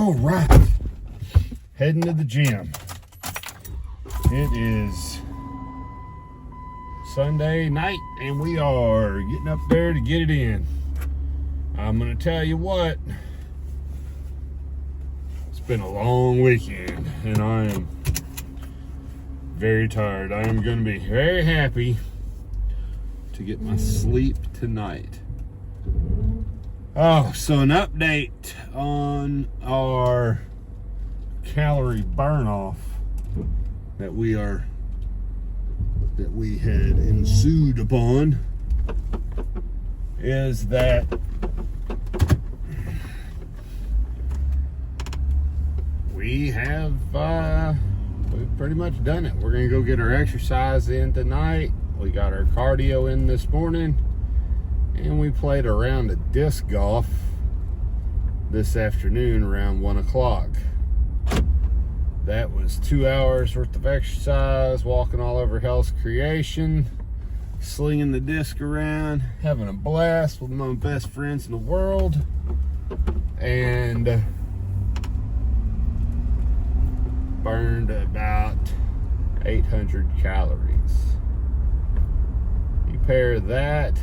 All right, heading to the gym. It is Sunday night and we are getting up there to get it in. I'm gonna tell you what, it's been a long weekend and I am very tired. I am gonna be very happy to get my sleep tonight. Oh, so an update on our calorie burn off that we had ensued upon is that we've pretty much done it. We're gonna go get our exercise in tonight. We got our cardio in this morning, and we played a round of disc golf this afternoon around 1 o'clock. That was 2 hours worth of exercise, walking all over Hell's Creation, slinging the disc around, having a blast with my best friends in the world, and burned about 800 calories. You pair that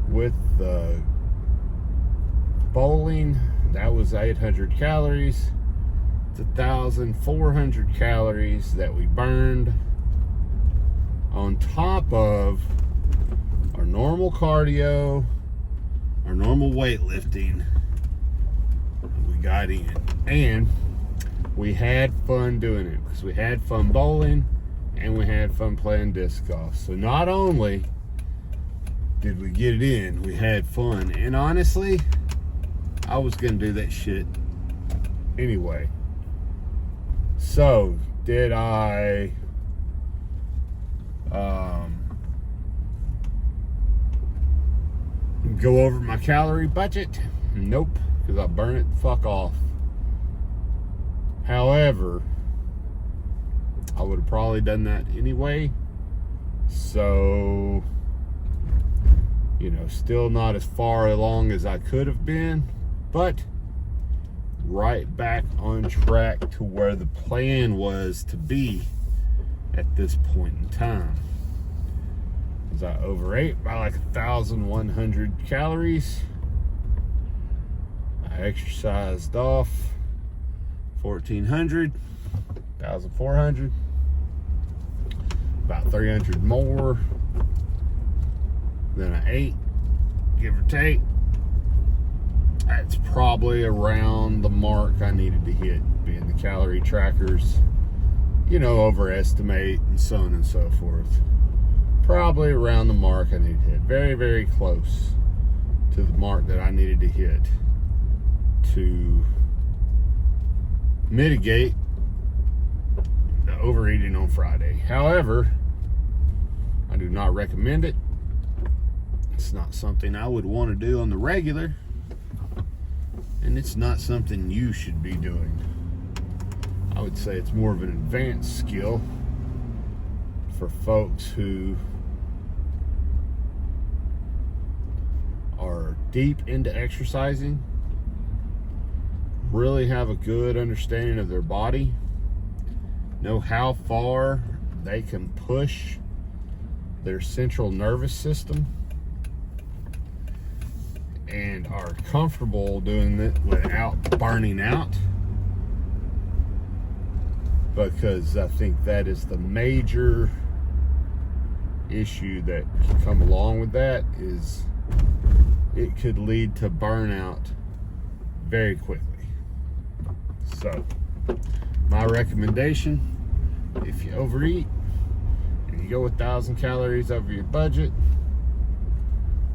with the bowling, that was 800 calories. It's 1,400 calories that we burned on top of our normal cardio, our normal weightlifting we got in. And we had fun doing it because we had fun bowling and we had fun playing disc golf. So not only did we get it in, we had fun. And honestly, I was gonna do that shit anyway. So did I go over my calorie budget? Nope, because I burned it the fuck off. However, I would have probably done that anyway. So, you know, still not as far along as I could have been, but right back on track to where the plan was to be at this point in time. As I overate by like 1,100 calories. I exercised off 1,400, 1,400, about 300 more than I ate, give or take. That's probably around the mark I needed to hit, being the calorie trackers, you know, overestimate and so on and so forth. Probably around the mark I needed to hit. Very, very close to the mark that I needed to hit to mitigate the overeating on Friday. However, I do not recommend it. It's not something I would want to do on the regular, and it's not something you should be doing. I would say it's more of an advanced skill for folks who are deep into exercising, really have a good understanding of their body, know how far they can push their central nervous system, and are comfortable doing it without burning out. Because I think that is the major issue that can come along with that, is it could lead to burnout very quickly. So my recommendation, if you overeat and you go 1,000 calories over your budget,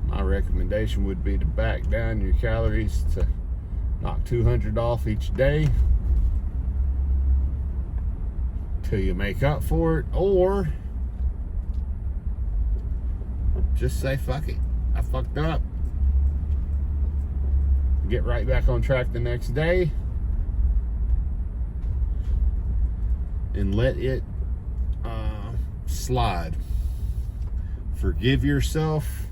my recommendation would be to back down your calories to knock 200 off each day till you make up for it, or just say fuck it, I fucked up, get right back on track the next day and let it slide. Forgive yourself.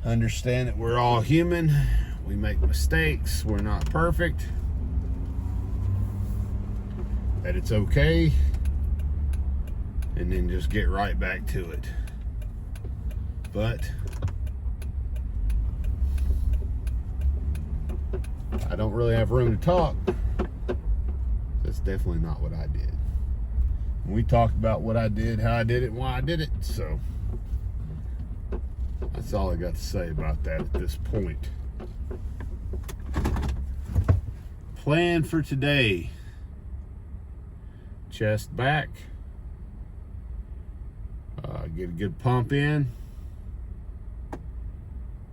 Understand that we're all human. We make mistakes. We're not perfect. That it's okay. And then just get right back to it. But I don't really have room to talk. That's definitely not what I did. We talked about what I did, how I did it, and why I did it. So that's all I got to say about that at this point. Plan for today: chest back, get a good pump in,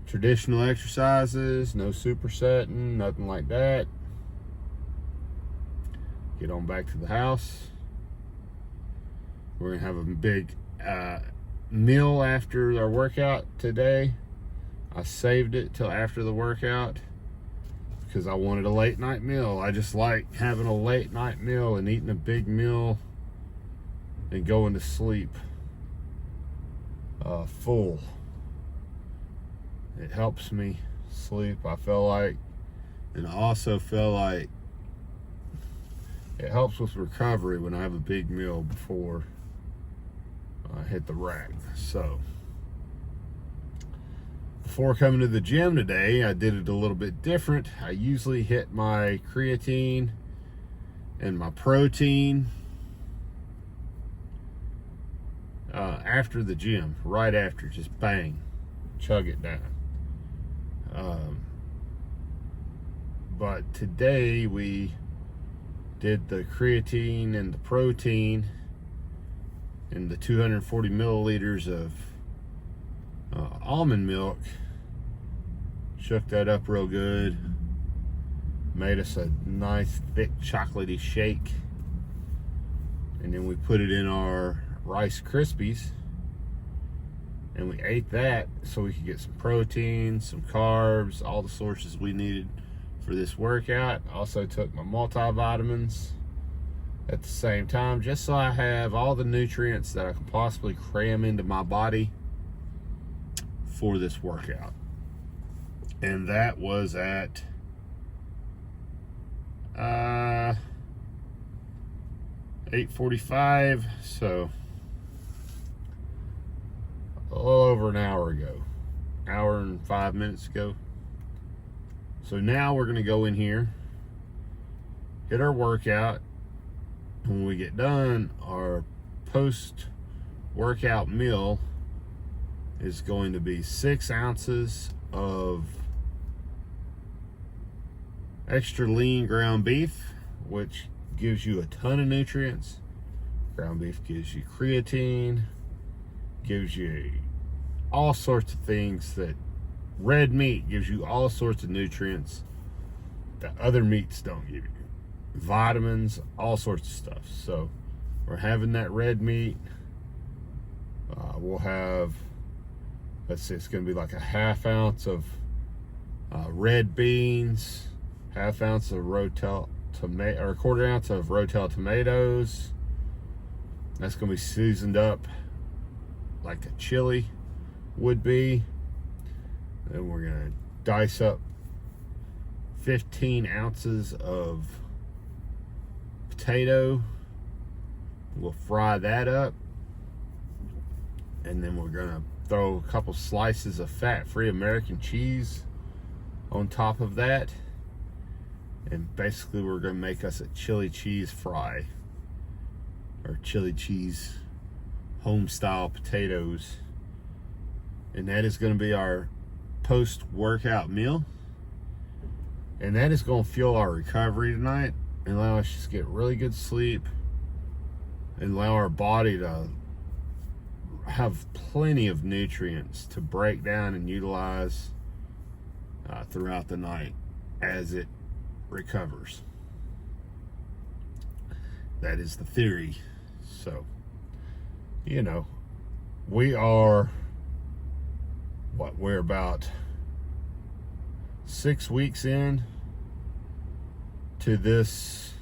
traditional exercises, no supersetting, nothing like that. Get on back to the house. We're gonna have a big meal after our workout today. I saved it till after the workout because I wanted a late night meal. I just like having a late night meal and eating a big meal and going to sleep full. It helps me sleep, I feel like, and I also feel like it helps with recovery when I have a big meal before I hit the rack. So before coming to the gym today, I did it a little bit different. I usually hit my creatine and my protein after the gym, right after, just bang, chug it down. But today we did the creatine and the protein and the 240 milliliters of almond milk. Shook that up real good. Made us a nice thick chocolatey shake. And then we put it in our Rice Krispies. And we ate that so we could get some protein, some carbs, all the sources we needed for this workout. Also took my multivitamins at the same time, just so I have all the nutrients that I can possibly cram into my body for this workout. And that was at 8:45, so a little over an hour ago, hour and 5 minutes ago. So now we're gonna go in here, get our workout. When we get done, our post-workout meal is going to be 6 ounces of extra lean ground beef, which gives you a ton of nutrients. Ground beef gives you creatine, gives you all sorts of things that red meat gives you, all sorts of nutrients that other meats don't give you. Vitamins, all sorts of stuff. So we're having that red meat. We'll have, let's see, it's going to be like a half ounce of red beans, half ounce of Rotel tomato, or a quarter ounce of Rotel tomatoes. That's going to be seasoned up like a chili would be. Then we're going to dice up 15 ounces of potato. We'll fry that up, and then we're gonna throw a couple slices of fat-free American cheese on top of that, and basically we're gonna make us a chili cheese fry, or chili cheese home style potatoes, and that is gonna be our post-workout meal, and that is gonna fuel our recovery tonight and allow us to get really good sleep and allow our body to have plenty of nutrients to break down and utilize throughout the night as it recovers. That is the theory. So, you know, we are, we're about 6 weeks in to this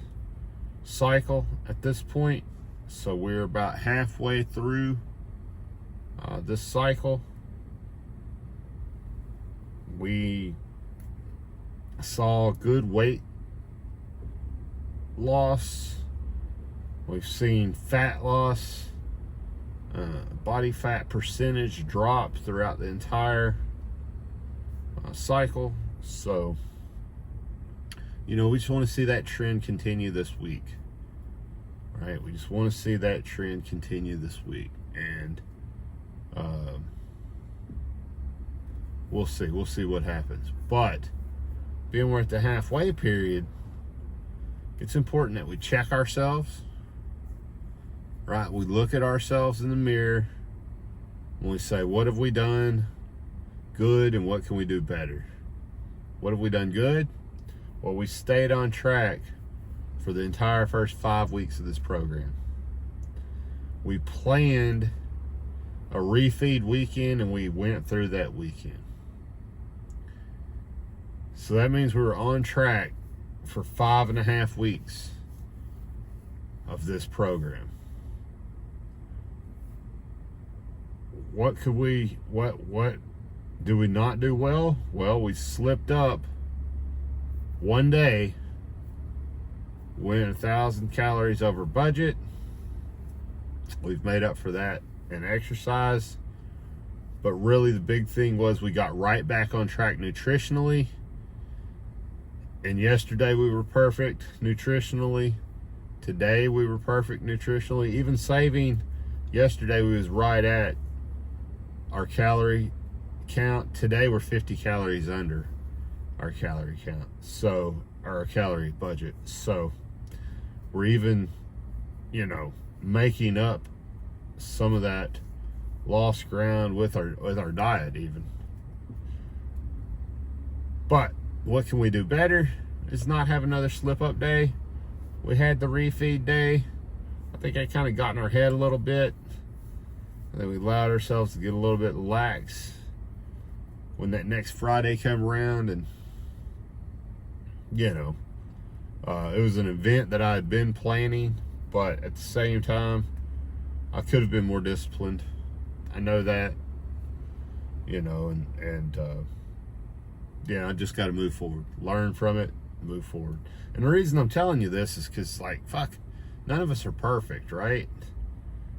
cycle at this point. So we're about halfway through this cycle. We saw good weight loss. We've seen fat loss, body fat percentage drop throughout the entire cycle. So, we just want to see that trend continue this week, right? We just want to see that trend continue this week, and we'll see what happens. But being we're at the halfway period, it's important that we check ourselves, right? We look at ourselves in the mirror and we say, what have we done good and what can we do better? What have we done good? Well, we stayed on track for the entire first 5 weeks of this program. We planned a refeed weekend and we went through that weekend. So that means we were on track for 5.5 weeks of this program. What do we not do well? Well, we slipped up one day, went 1,000 calories over budget. We've made up for that in exercise, but really the big thing was we got right back on track nutritionally. And yesterday we were perfect nutritionally. Today we were perfect nutritionally. Even saving yesterday, we was right at our calorie count. Today we're 50 calories under our calorie count, so our calorie budget. So we're even, making up some of that lost ground with our diet even. But what can we do better? Is not have another slip up day. We had the refeed day. I think I kind of got in our head a little bit. And then we allowed ourselves to get a little bit lax when that next Friday come around. And, it was an event that I had been planning, but at the same time, I could have been more disciplined. I know that, I just got to move forward, learn from it, move forward. And the reason I'm telling you this is because, none of us are perfect, right?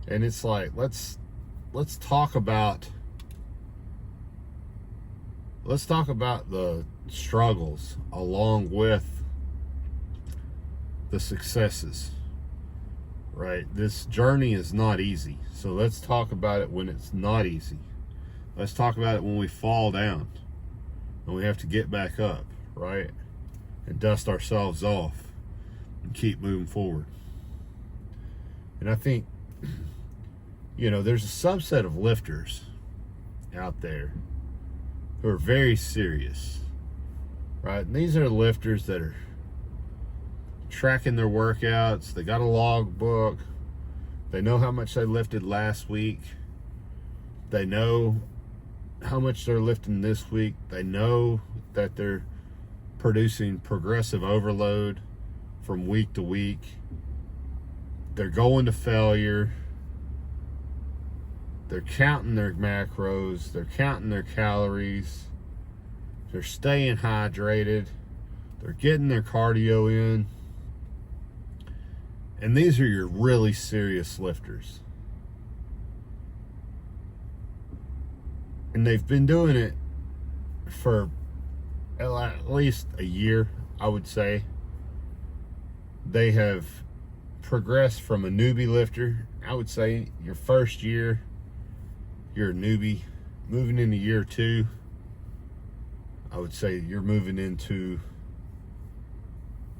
And it's like, let's talk about the struggles along with the successes, right? This journey is not easy. So let's talk about it when it's not easy. Let's talk about it when we fall down and we have to get back up, right? And dust ourselves off and keep moving forward. And I think, there's a subset of lifters out there who are very serious, right? And these are lifters that are tracking their workouts. They got a log book. They know how much they lifted last week. They know how much they're lifting this week. They know that they're producing progressive overload from week to week. They're going to failure. They're counting their macros. They're counting their calories. They're staying hydrated. They're getting their cardio in. And these are your really serious lifters. And they've been doing it for at least a year, I would say. They have progressed from a newbie lifter. I would say your first year, you're a newbie. Moving into year 2, I would say you're moving into,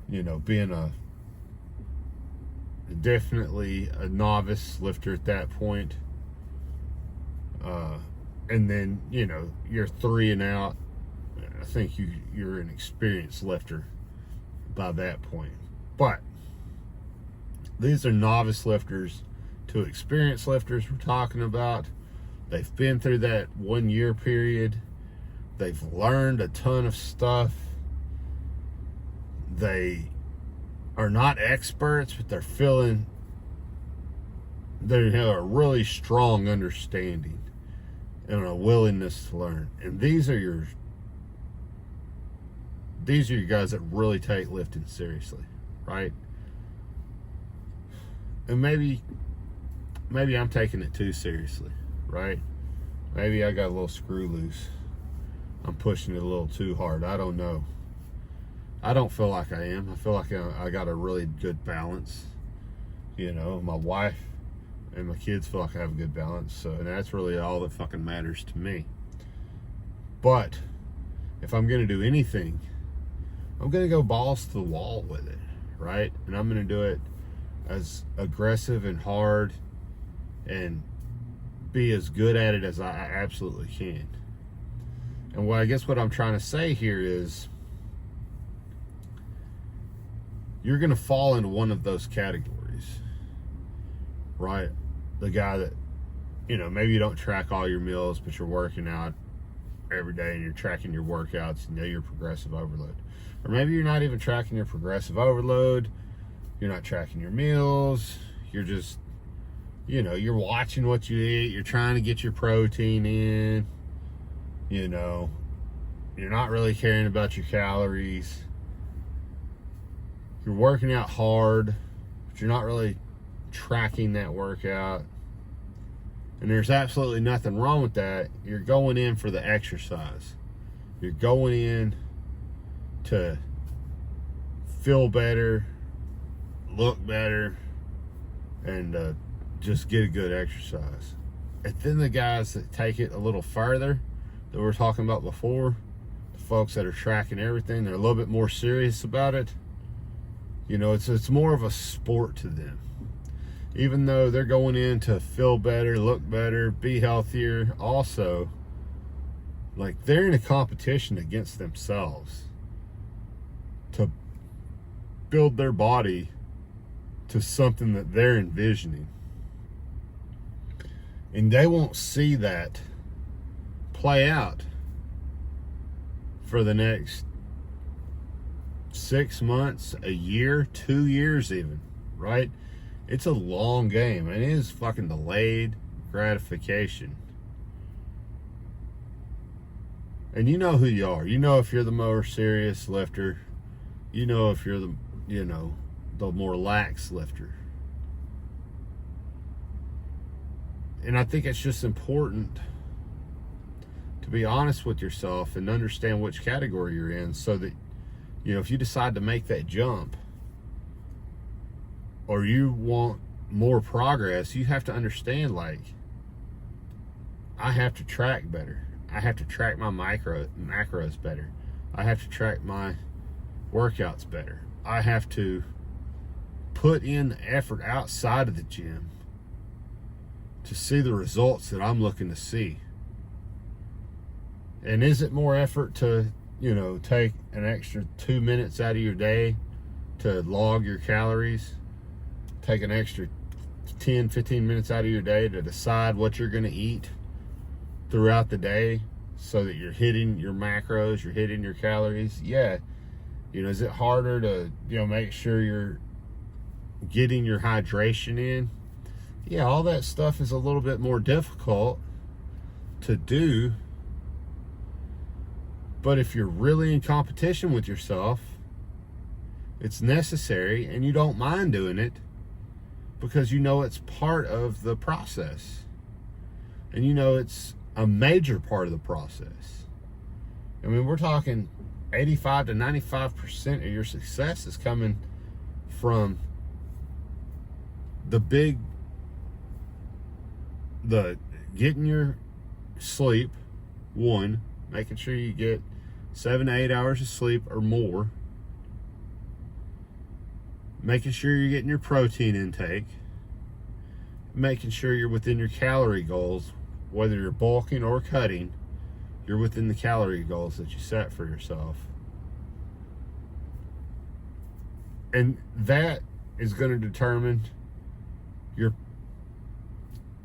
being definitely a novice lifter at that point. And then, you're 3 and out. I think you're an experienced lifter by that point. But these are novice lifters to experienced lifters we're talking about. They've been through that 1 year period. They've learned a ton of stuff. They are not experts, but they have a really strong understanding and a willingness to learn. And these are these are your guys that really take lifting seriously, right? And maybe I'm taking it too seriously, right? Maybe I got a little screw loose. I'm pushing it a little too hard. I don't know. I don't feel like I am. I feel like I got a really good balance. You know, my wife and my kids feel like I have a good balance. So that's really all that fucking matters to me. But if I'm going to do anything, I'm going to go balls to the wall with it, right? And I'm going to do it as aggressive and hard and be as good at it as I absolutely can. And I guess what I'm trying to say here is you're going to fall into one of those categories, right? The guy that, you know, maybe you don't track all your meals, but you're working out every day and you're tracking your workouts, you know, your progressive overload. Or maybe you're not even tracking your progressive overload, you're not tracking your meals, you're just, you know, you're watching what you eat, you're trying to get your protein in, you know, you're not really caring about your calories, you're working out hard, but you're not really tracking that workout. And there's absolutely nothing wrong with that. You're going in for the exercise. You're going in to feel better, look better, and just get a good exercise. And then the guys that take it a little further, that we were talking about before, the folks that are tracking everything, they're a little bit more serious about it. You know, it's more of a sport to them. Even though they're going in to feel better, look better, be healthier, also, like, they're in a competition against themselves to build their body to something that they're envisioning. And they won't see that play out for the next 6 months, a year, 2 years even, right? It's a long game, and it is fucking delayed gratification. And you know who you are. You know if you're the more serious lifter. You know if you're the, you know, the more lax lifter. And I think it's just important to be honest with yourself and understand which category you're in, so that, you know, if you decide to make that jump, or you want more progress, you have to understand, like, I have to track better. I have to track my macros better. I have to track my workouts better. I have to put in the effort outside of the gym to see the results that I'm looking to see. And is it more effort to, you know, take an extra 2 minutes out of your day to log your calories? Take an extra 10, 15 minutes out of your day to decide what you're going to eat throughout the day so that you're hitting your macros, you're hitting your calories? Yeah. You know, is it harder to, you know, make sure you're getting your hydration in? Yeah, all that stuff is a little bit more difficult to do. But if you're really in competition with yourself, it's necessary, and you don't mind doing it, because you know it's part of the process. And you know it's a major part of the process. I mean, we're talking 85 to 95% of your success is coming from the getting your sleep, one, making sure you get 7 to 8 hours of sleep or more, making sure you're getting your protein intake, making sure you're within your calorie goals, whether you're bulking or cutting, you're within the calorie goals that you set for yourself. And that is going to determine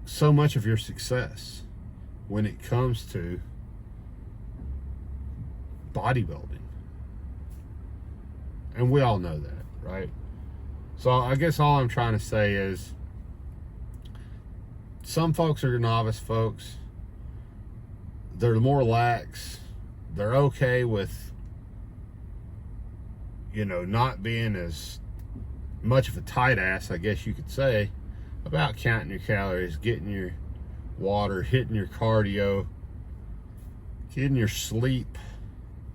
so much of your success when it comes to bodybuilding. And we all know that, right? So I guess all I'm trying to say is, some folks are novice folks. They're more lax. They're okay with you know, not being as much of a tight ass, I guess you could say, about counting your calories, getting your water, hitting your cardio, getting your sleep,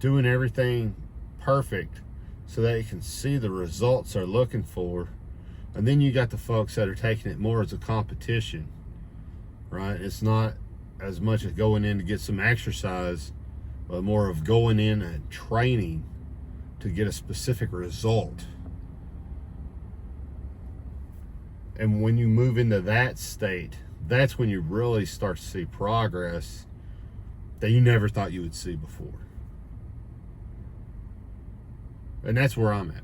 doing everything perfect so that you can see the results they're looking for. And then you got the folks that are taking it more as a competition, right? It's not as much as going in to get some exercise, but more of going in and training to get a specific result. And when you move into that state, that's when you really start to see progress that you never thought you would see before. And that's where I'm at.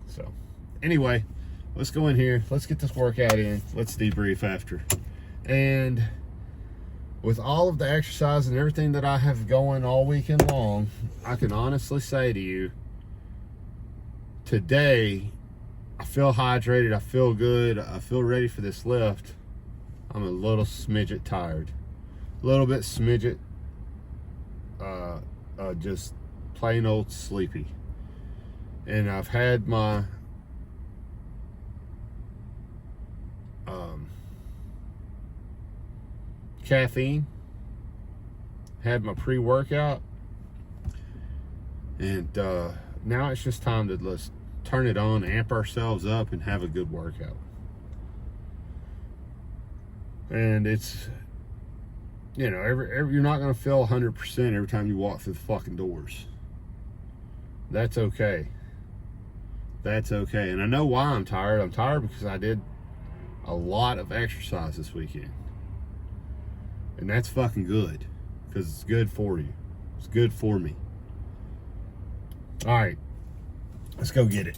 So, anyway, let's go in here. Let's get this workout in. Let's debrief after. And with all of the exercise and everything that I have going all weekend long, I can honestly say to you, today, I feel hydrated, I feel good, I feel ready for this lift. I'm a little smidget tired. A little bit smidget, just plain old sleepy. And I've had my caffeine, had my pre-workout, and now it's just time to let's turn it on, amp ourselves up, and have a good workout. And it's, you know, you're not going to feel 100% every time you walk through the fucking doors. That's okay. That's okay. And I know why I'm tired. I'm tired because I did a lot of exercise this weekend. And that's fucking good, because it's good for you. It's good for me. All right, let's go get it.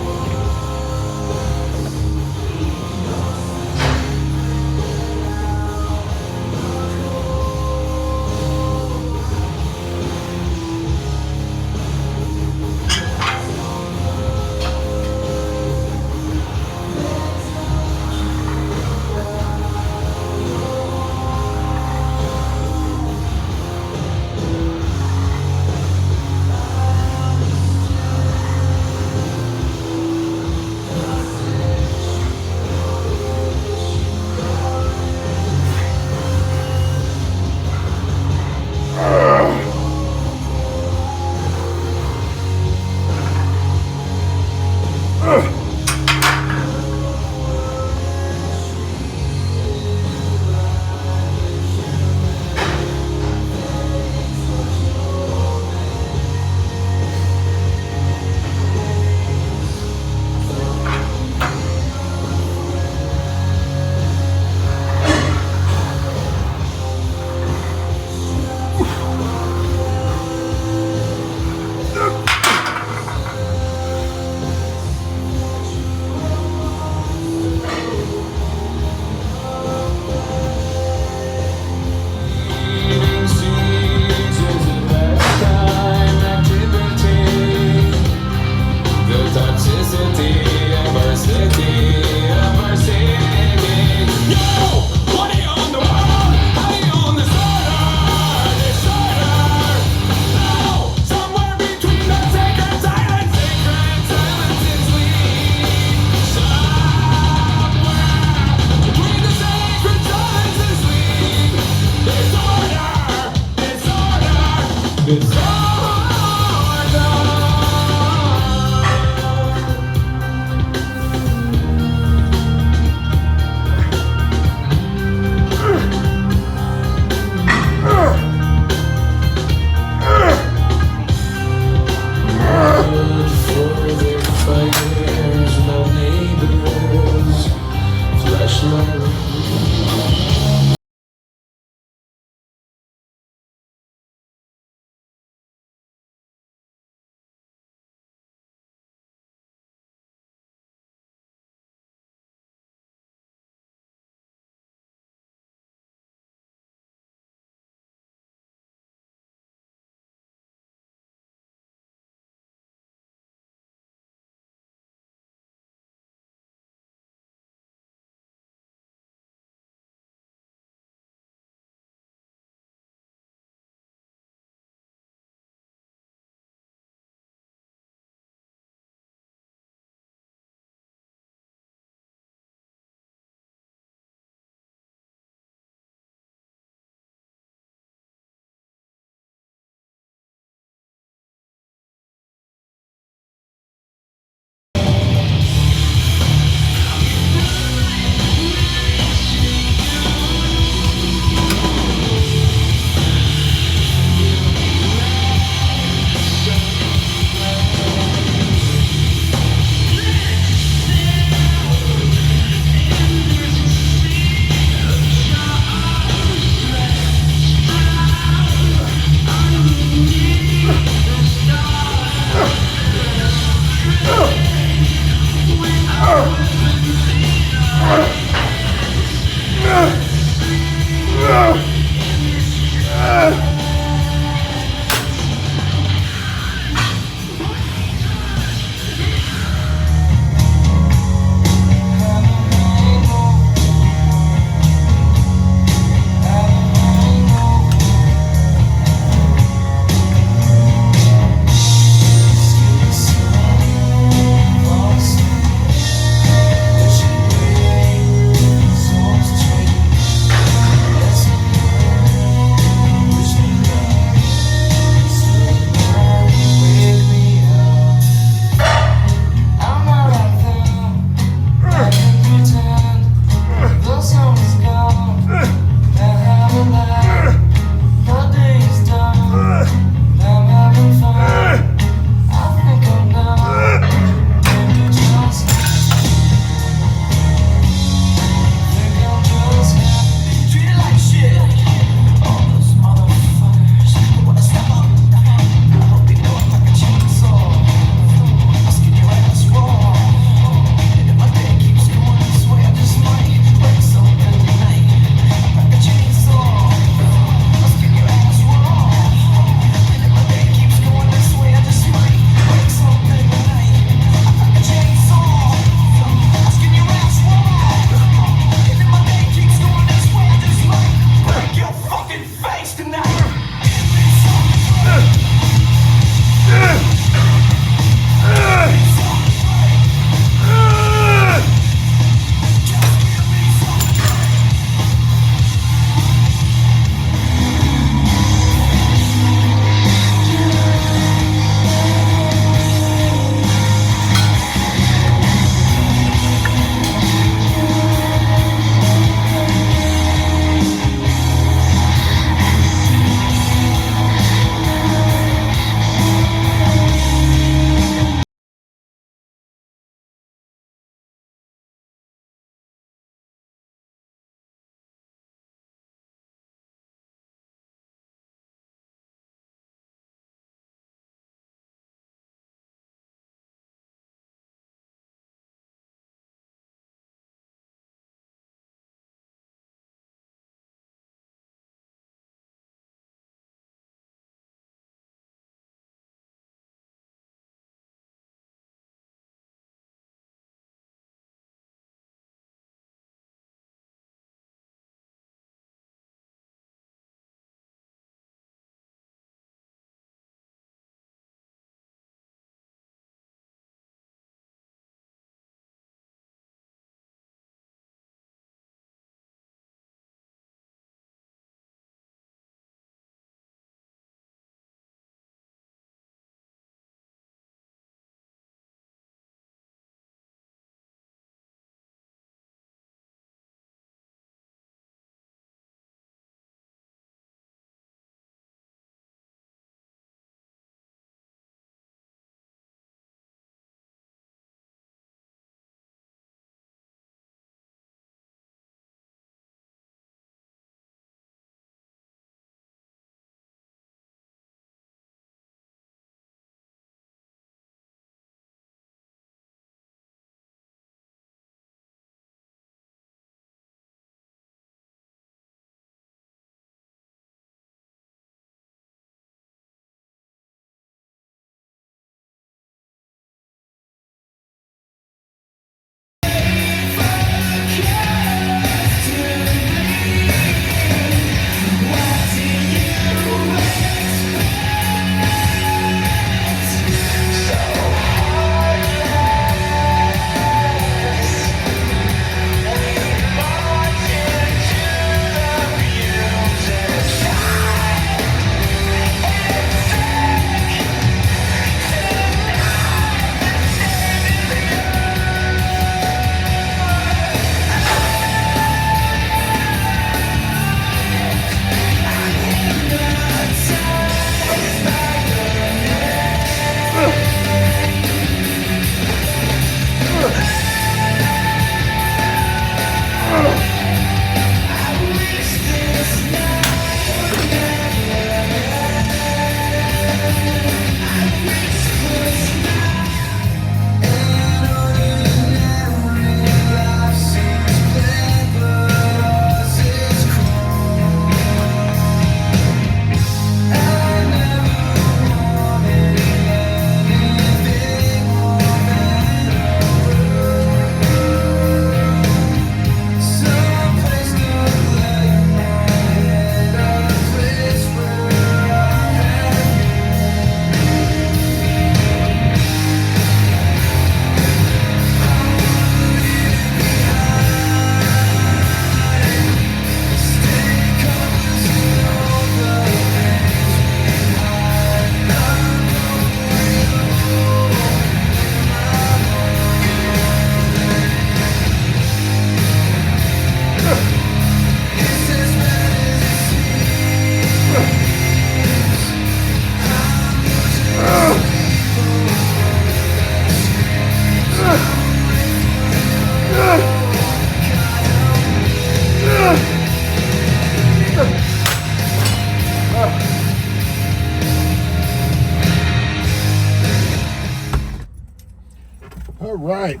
All right,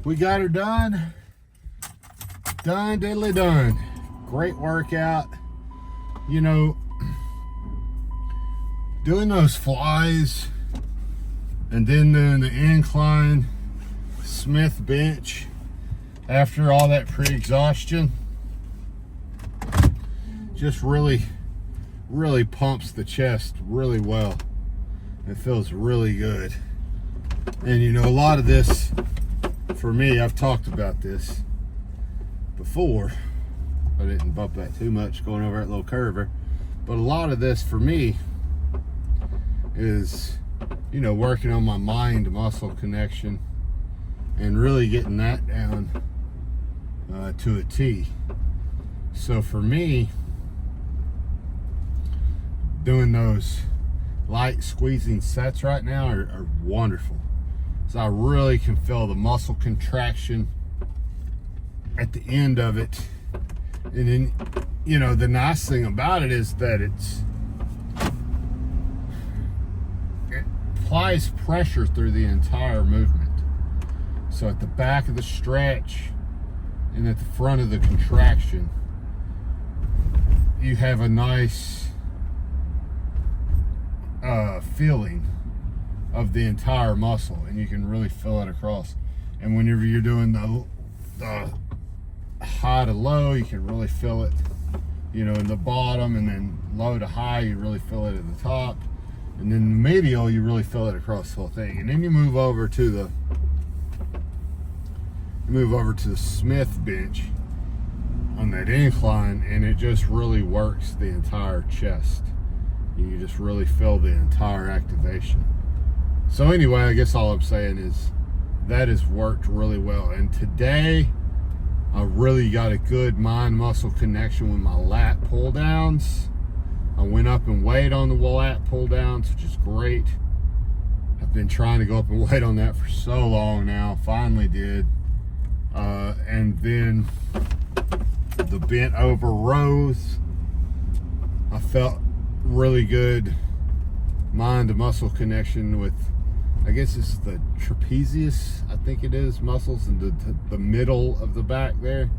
we got her done. Done, diddly done. Great workout. You know, doing those flies and then doing the incline Smith bench after all that pre-exhaustion just really pumps the chest really well. It feels really good. And you know, a lot of this for me, I've talked about this before. I didn't bump that too much going over that little curver, but a lot of this for me is, you know, working on my mind muscle connection and really getting that down to a T. So for me, doing those light squeezing sets right now are wonderful. So I really can feel the muscle contraction at the end of it. And then, you know, the nice thing about it is that it applies pressure through the entire movement. So at the back of the stretch and at the front of the contraction, you have a nice feeling of the entire muscle, and you can really feel it across. And whenever you're doing the high to low, you can really feel it, you know, in the bottom, and then low to high, you really feel it at the top, and then the medial, you really feel it across the whole thing. And then you move over to the Smith bench on that incline, and it just really works the entire chest. You just really feel the entire activation. So anyway, I guess all I'm saying is that has worked really well. And today, I really got a good mind-muscle connection with my lat pull-downs. I went up and weighed on the lat pull-downs, which is great. I've been trying to go up and weight on that for so long now. Finally did. And then the bent over rows, I felt really good mind-to-muscle connection with, I guess it's the trapezius, I think it is, muscles in the middle of the back there.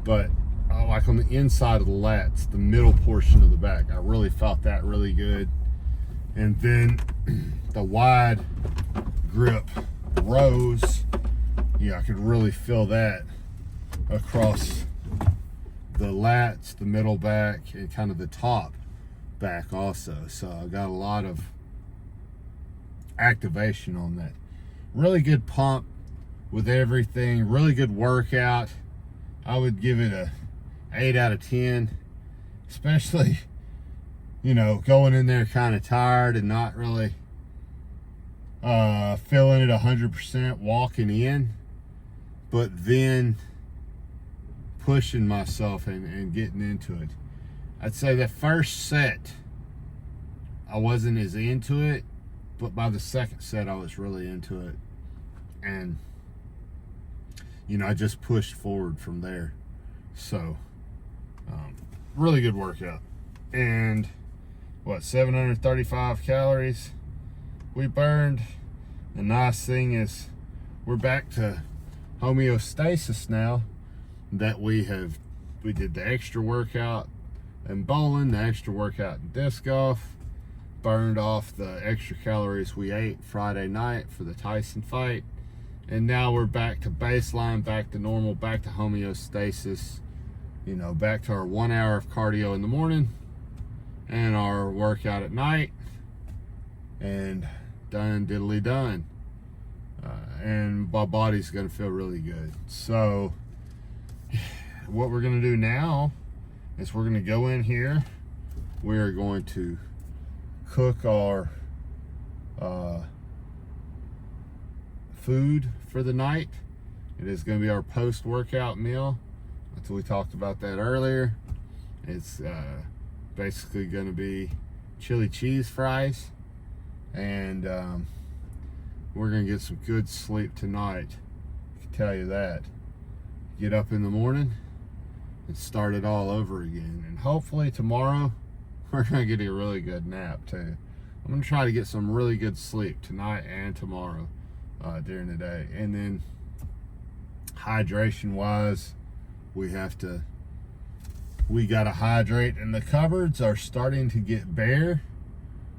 But like on the inside of the lats, the middle portion of the back, I really felt that really good. And then the wide grip rows, yeah, I could really feel that across the lats, the middle back, and kind of the top back also. So I got a lot of activation on that. Really good pump with everything. Really good workout. I would give it a 8 out of 10, especially, you know, going in there kind of tired and not really feeling it 100% walking in, but then pushing myself and getting into it. I'd say the first set I wasn't as into it, but by the second set I was really into it, and you know, I just pushed forward from there. So really good workout. And what, 735 calories we burned. The nice thing is we're back to homeostasis now that we did the extra workout in bowling, the extra workout in disc golf, burned off the extra calories we ate Friday night for the Tyson fight, and now we're back to baseline, back to normal, back to homeostasis, you know, back to our 1 hour of cardio in the morning and our workout at night, and done diddly done. And my body's gonna feel really good. So what we're gonna do now is we're gonna go in here, we're going to cook our food for the night. It is going to be our post-workout meal. We talked about that earlier. It's basically going to be chili cheese fries, and we're going to get some good sleep tonight. I can tell you that. Get up in the morning and start it all over again, and hopefully tomorrow we're going to get a really good nap too. I'm going to try to get some really good sleep tonight and tomorrow. during the day. And then hydration wise, we gotta hydrate, and the cupboards are starting to get bare.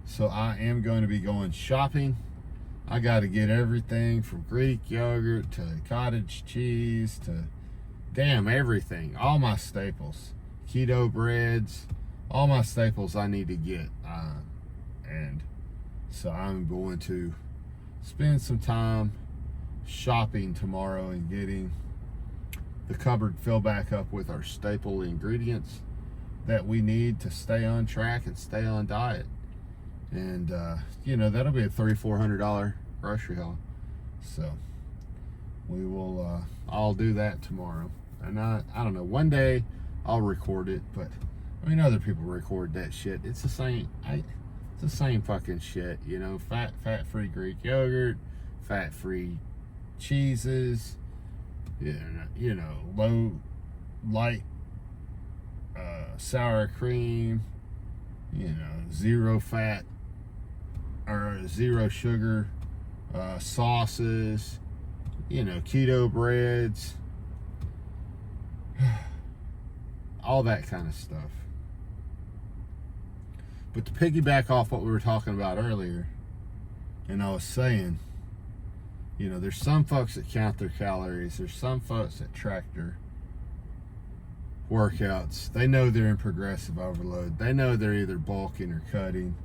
So I am going to be going shopping. I got to get everything from Greek yogurt to cottage cheese to damn everything. All my staples, keto breads, all my staples I need to get. And so I'm going to spend some time shopping tomorrow and getting the cupboard filled back up with our staple ingredients that we need to stay on track and stay on diet. And you know, that'll be a $300-400 grocery haul. So we will I'll do that tomorrow. And I don't know, one day I'll record it, but I mean, other people record that shit. It's the same. It's the same fucking shit, you know. Fat-free Greek yogurt, fat-free cheeses, you know, light sour cream, you know, zero fat or zero sugar sauces, you know, keto breads, all that kind of stuff. But to piggyback off what we were talking about earlier, and I was saying, you know, there's some folks that count their calories. There's some folks that track their workouts. They know they're in progressive overload. They know they're either bulking or cutting.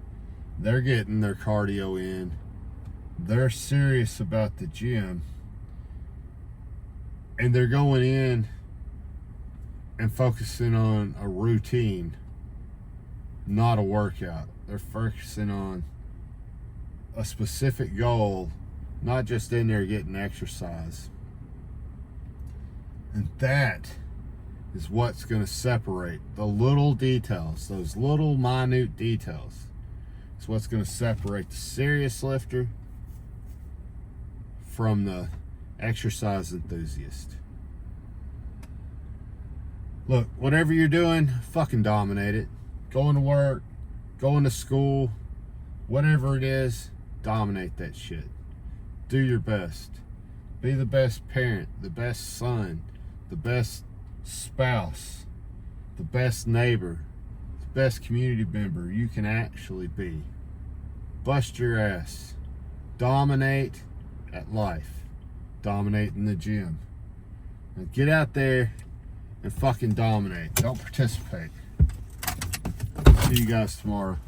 They're getting their cardio in. They're serious about the gym. And they're going in and focusing on a routine, not a workout. They're focusing on a specific goal, not just in there getting exercise. And that is what's going to separate the little details, those little minute details. It's what's going to separate the serious lifter from the exercise enthusiast. Look, whatever you're doing, fucking dominate it. Going to work, going to school, whatever it is, dominate that shit. Do your best. Be the best parent, the best son, the best spouse, the best neighbor, the best community member you can actually be. Bust your ass. Dominate at life. Dominate in the gym. Now get out there and fucking dominate. Don't participate. See you guys tomorrow.